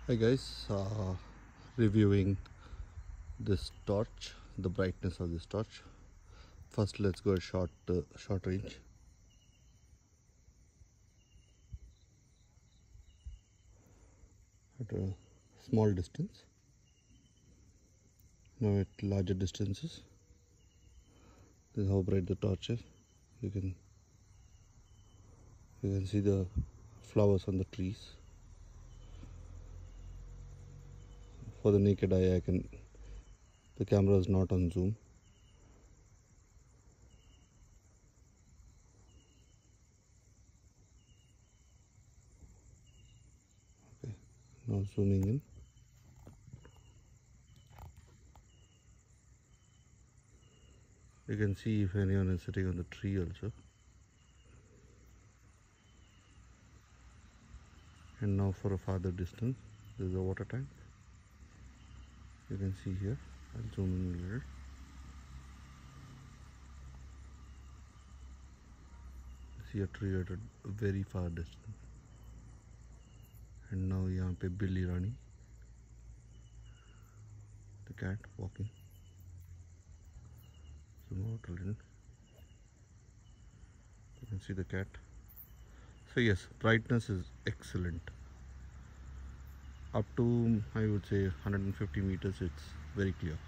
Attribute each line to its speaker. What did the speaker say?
Speaker 1: Hi guys, reviewing this torch, the brightness of this torch. First let's go short range. At a small distance. Now at larger distances. This is how bright the torch is. You can see the flowers on the trees. For the naked eye, the camera is not on zoom. Okay, now zooming in. You can see if anyone is sitting on the tree also. And now for a farther distance, there is a water tank. You can see here. I'll zoom in a little. See a tree at a very far distance. And now यहाँ पे बिल्ली रानी, the cat walking. Zoom out a little. You can see the cat. So yes, brightness is excellent. Up to, I would say, 150 meters, it's very clear.